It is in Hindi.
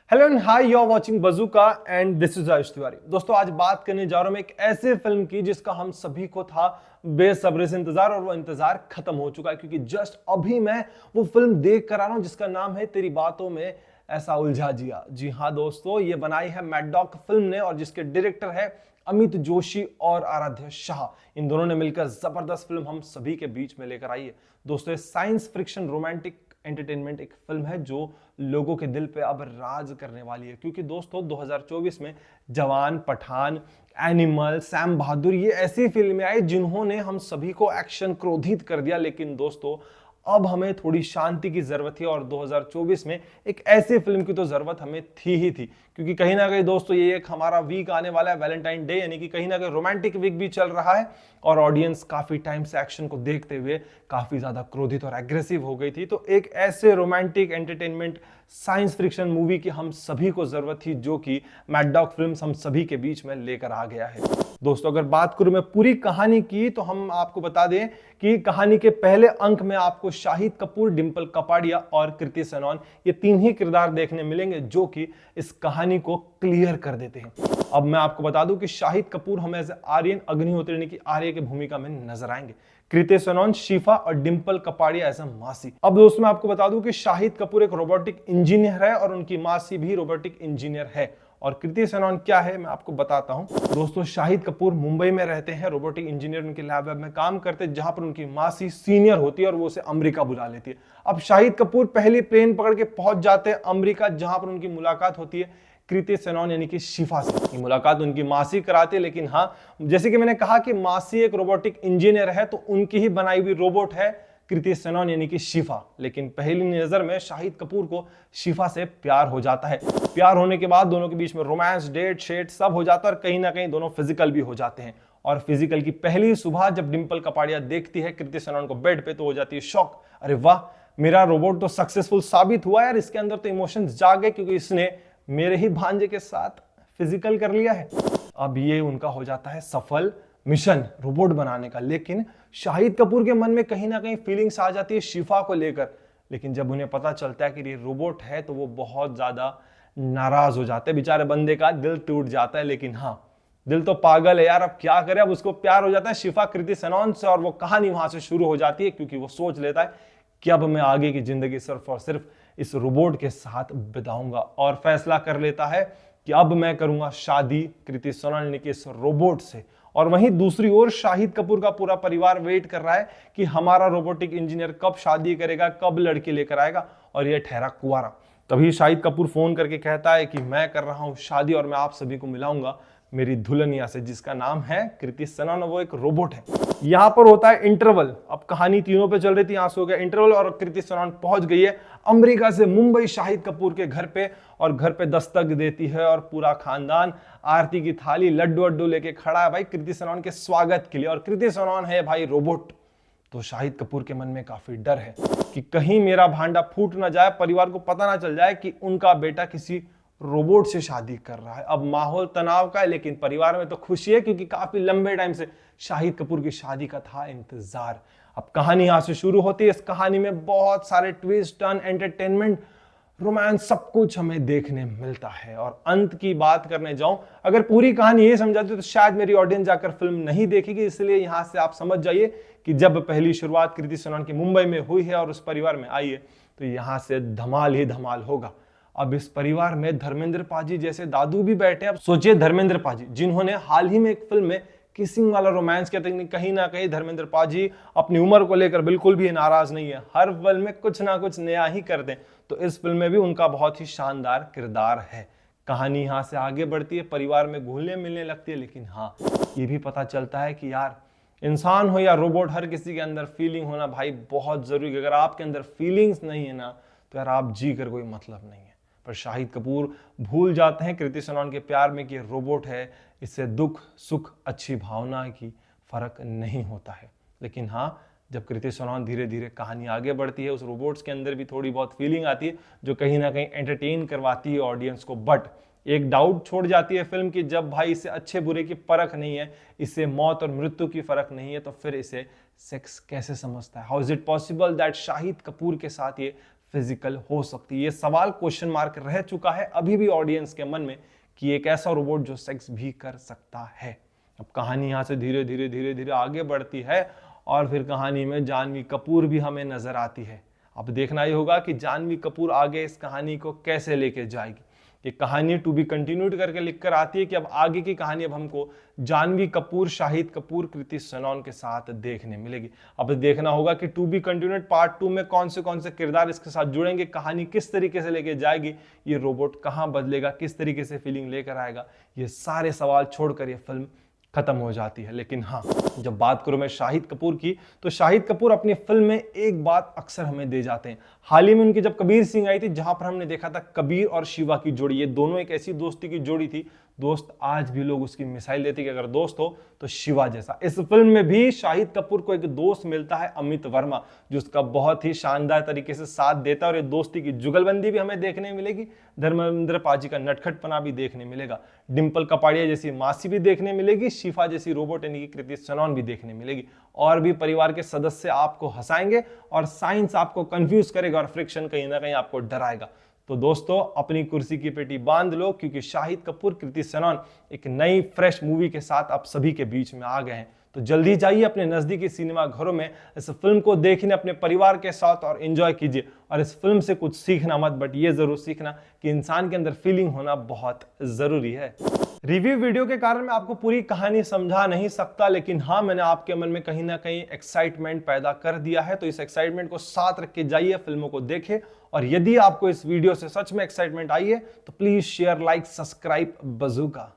Hello and hi, you are watching Bazooka and this is Ayush Tiwari. दोस्तों, आज बात करने जा रहा हूं मैं एक ऐसे फिल्म की जिसका हम सभी को था बेसब्री से इंतजार, और वो इंतजार खत्म हो चुका है क्योंकि जस्ट अभी मैं वो फिल्म देख कर आ रहा हूं जिसका नाम है तेरी बातों में ऐसा उलझा जिया। जी हाँ दोस्तों, ये बनाई है मैड डॉग फिल्म ने और जिसके डायरेक्टर है अमित जोशी और आराध्य शाह। इन दोनों ने मिलकर जबरदस्त फिल्म हम सभी के बीच में लेकर आई है। दोस्तों, ये साइंस फ्रिक्शन रोमांटिक एंटरटेनमेंट एक फिल्म है जो लोगों के दिल पे अब राज करने वाली है, क्योंकि दोस्तों 2024 में जवान, पठान, एनिमल, सैम बहादुर ये ऐसी फिल्में आई जिन्होंने हम सभी को एक्शन क्रोधित कर दिया। लेकिन दोस्तों, अब हमें थोड़ी शांति की जरूरत है और 2024 में एक ऐसी फिल्म की तो जरूरत हमें थी ही थी, क्योंकि कहीं ना कहीं दोस्तों ये एक हमारा वीक आने वाला है, वैलेंटाइन डे, यानी कि कहीं ना कहीं रोमांटिक वीक भी चल रहा है और ऑडियंस काफी टाइम से एक्शन को देखते हुए काफी ज्यादा क्रोधित और एग्रेसिव हो गई थी। तो एक ऐसे romantic entertainment science fiction movie की हम सभी को जरूरत थी, जो कि मैड डॉग फिल्म्स हम सभी के बीच में लेकर आ गया है। दोस्तों, अगर बात करूं मैं पूरी कहानी की, तो हम आपको बता दें कि कहानी के पहले अंक में आपको शाहिद कपूर, डिंपल कपाड़िया और कृति सेनन ये तीन ही किरदार देखने मिलेंगे जो कि इस कहानी को क्लियर कर देते हैं। अब मैं आपको बता दूं कि शाहिद कपूर हमें एज आर्यन अग्निहोत्री यानी कि आर्य की भूमिका में नजर आएंगे, कृति सेनन शिफा और डिंपल कपाड़िया एज अ मासी। अब दोस्तों, मैं आपको बता दूं कि शाहिद कपूर एक रोबोटिक इंजीनियर है और उनकी मासी भी रोबोटिक इंजीनियर है। और कृति सेनन क्या है मैं आपको बताता हूं। दोस्तों, शाहिद कपूर मुंबई में रहते हैं, रोबोटिक इंजीनियर उनके लैब में काम करते हैं, जहां पर उनकी मासी सीनियर होती है और वो उसे अमेरिका बुला लेती है। अब शाहिद कपूर पहली प्लेन पकड़ के पहुंच जाते हैं अमेरिका, जहां पर उनकी मुलाकात होती है कृति सेनन यानी कि शिफा से। मुलाकात उनकी मासी कराती है, लेकिन हाँ, जैसे कि मैंने कहा कि मासी एक रोबोटिक इंजीनियर है, तो उनकी ही बनाई हुई रोबोट है कृति सेनन यानी कि शिफा। लेकिन पहली नजर में शाहिद कपूर को शिफा से प्यार हो जाता है। प्यार होने के बाद दोनों के बीच में रोमांस, डेट, शेट सब हो जाता है और कहीं ना कहीं दोनों फिजिकल भी हो जाते हैं। और फिजिकल की पहली सुबह जब डिंपल कपाड़िया देखती है कृति सेनन को बेड पे, तो हो जाती है शॉक। अरे वाह, मेरा रोबोट तो सक्सेसफुल साबित हुआ यार, इसके अंदर तो इमोशंस जाग गए क्योंकि इसने मेरे ही भांजे के साथ फिजिकल कर लिया है। अब ये उनका हो जाता है सफल मिशन रोबोट बनाने का। लेकिन शाहिद कपूर के मन में कहीं ना कहीं फीलिंग्स आ जाती है शिफा को लेकर। लेकिन जब उन्हें पता चलता है कि ये रोबोट है, तो वो बहुत ज्यादा नाराज हो जाते हैं। बेचारे बंदे का दिल टूट जाता है। लेकिन हाँ, दिल तो पागल है यार, अब क्या करे। अब उसको प्यार हो जाता है शिफा कृति सेनन से और वो कहानी वहां से शुरू हो जाती है, क्योंकि वो सोच लेता है कि अब मैं आगे की जिंदगी सिर्फ और सिर्फ इस रोबोट के साथ बिताऊंगा, और फैसला कर लेता है कि अब मैं करूंगा शादी कृति सेनन यानी कि इस रोबोट से। और वहीं दूसरी ओर शाहिद कपूर का पूरा परिवार वेट कर रहा है कि हमारा रोबोटिक इंजीनियर कब शादी करेगा, कब लड़की लेकर आएगा, और यह ठहरा कुंवारा। तभी शाहिद कपूर फोन करके कहता है कि मैं कर रहा हूं शादी और मैं आप सभी को मिलाऊंगा मेरी दुल्हनिया से, जिसका नाम है कृति सेनन, वो एक रोबोट है। यहां पर होता है इंटरवल। अब कहानी तीनों पे चल रही थी, यहां से हो गया इंटरवल और कृति सेनन पहुंच गई है अमेरिका से मुंबई शाहिद कपूर के घर पे, और घर पे दस्तक देती है और पूरा खानदान आरती की थाली, लड्डू वड्डू लेके खड़ा है भाई कृति सेनन के स्वागत के लिए। और कृति सेनन है भाई रोबोट। तो शाहिद कपूर के मन में काफी डर है कि कहीं मेरा भांडा फूट ना जाए, परिवार को पता ना चल जाए कि उनका बेटा किसी रोबोट से शादी कर रहा है। अब माहौल तनाव का है, लेकिन परिवार में तो खुशी है क्योंकि काफी लंबे टाइम से शाहिद कपूर की शादी का था इंतजार। अब कहानी यहां से शुरू होती है। इस कहानी में बहुत सारे ट्विस्ट, टर्न, एंटरटेनमेंट, रोमांस सब कुछ हमें देखने मिलता है। और अंत की बात करने जाऊं, अगर पूरी कहानी ये समझाती तो शायद मेरी ऑडियंस जाकर फिल्म नहीं देखेगी, इसलिए यहां से आप समझ जाइए कि जब पहली शुरुआत कृति सेनन की मुंबई में हुई है और उस परिवार में आई है, तो यहां से धमाल ही धमाल होगा। अब इस परिवार में धर्मेंद्र पाजी जैसे दादू भी बैठे हैं। अब सोचिए, धर्मेंद्र पाजी जिन्होंने हाल ही में एक फिल्म में किसिंग वाला रोमांस किया था, कहीं ना कहीं धर्मेंद्र पाजी अपनी उम्र को लेकर बिल्कुल भी नाराज नहीं है, हर फिल्म में कुछ ना कुछ नया ही कर दें। तो इस फिल्म में भी उनका बहुत ही शानदार किरदार है। कहानी यहाँ से आगे बढ़ती है, परिवार में घुलने मिलने लगती है। लेकिन हाँ, ये भी पता चलता है कि यार इंसान हो या रोबोट, हर किसी के अंदर फीलिंग होना भाई बहुत जरूरी है। अगर आपके अंदर फीलिंग्स नहीं है ना, तो यार आप जी कर कोई मतलब नहीं है। पर शाहिद कपूर भूल जाते हैं कृति सेनन के प्यार में कि रोबोट है, इससे दुख, सुख, अच्छी भावना की फर्क नहीं होता है। लेकिन हाँ, जब कृति सेनन धीरे धीरे कहानी आगे बढ़ती है, उस रोबोट्स के अंदर भी थोड़ी बहुत फीलिंग आती है जो कहीं ना कहीं एंटरटेन करवाती है ऑडियंस को। बट एक डाउट छोड़ जाती है फिल्म की, जब भाई इसे अच्छे बुरे की परख नहीं है, इसे मौत और मृत्यु की फर्क नहीं है, तो फिर इसे सेक्स कैसे समझता है? How is it possible that Shahid Kapoor के साथ ये फिजिकल हो सकती है? ये सवाल क्वेश्चन मार्क रह चुका है अभी भी ऑडियंस के मन में कि एक ऐसा रोबोट जो सेक्स भी कर सकता है। अब कहानी यहां से धीरे धीरे धीरे धीरे आगे बढ़ती है और फिर कहानी में जानवी कपूर भी हमें नजर आती है। अब देखना ही होगा कि जानवी कपूर आगे इस कहानी को कैसे लेके जाएगी। ये कहानी टू बी कंटिन्यूड करके लिखकर आती है कि अब आगे की कहानी अब हमको जानवी कपूर, शाहिद कपूर, कृति सनोन के साथ देखने मिलेगी। अब देखना होगा कि टू बी कंटिन्यूड पार्ट 2 में कौन से किरदार इसके साथ जुड़ेंगे, कहानी किस तरीके से लेके जाएगी, ये रोबोट कहां बदलेगा, किस तरीके से फीलिंग लेकर आएगा, ये सारे सवाल छोड़कर ये फिल्म खत्म हो जाती है। लेकिन हाँ, जब बात करूं मैं शाहिद कपूर की, तो शाहिद कपूर अपनी फिल्म में एक बात अक्सर हमें दे जाते हैं। हाल ही में उनकी जब कबीर सिंह आई थी, जहां पर हमने देखा था कबीर और शिवा की जोड़ी, ये दोनों एक ऐसी दोस्ती की जोड़ी थी, दोस्त आज भी लोग उसकी मिसाइल देते कि अगर दोस्त हो तो शिवा जैसा। इस फिल्म में भी शाहिद कपूर को एक दोस्त मिलता है, अमित वर्मा, जो उसका बहुत ही शानदार तरीके से साथ देता है और ये दोस्ती की जुगलबंदी भी हमें देखने मिलेगी। धर्मेंद्र पाजी का नटखटपना भी देखने मिलेगा, डिंपल कपाड़िया जैसी मासी भी देखने मिलेगी, शिफा जैसी रोबोट यानी कि कृति सनोन भी देखने मिलेगी, और भी परिवार के सदस्य आपको हंसाएंगे और साइंस आपको कंफ्यूज करेगा और फ्रिक्शन कहीं ना कहीं आपको डराएगा। तो दोस्तों, अपनी कुर्सी की पेटी बांध लो, क्योंकि शाहिद कपूर, कृति सनोन एक नई फ्रेश मूवी के साथ आप सभी के बीच में आ गए हैं। तो जल्दी जाइए अपने नजदीकी सिनेमा घरों में इस फिल्म को देखने अपने परिवार के साथ और एंजॉय कीजिए। और इस फिल्म से कुछ सीखना मत, बट ये जरूर सीखना कि इंसान के अंदर फीलिंग होना बहुत जरूरी है। रिव्यू वीडियो के कारण मैं आपको पूरी कहानी समझा नहीं सकता, लेकिन हाँ, मैंने आपके मन में कहीं ना कहीं एक्साइटमेंट पैदा कर दिया है। तो इस एक्साइटमेंट को साथ रख के जाइए, फिल्मों को देखें। और यदि आपको इस वीडियो से सच में एक्साइटमेंट आई है तो please share, like, subscribe bazooka.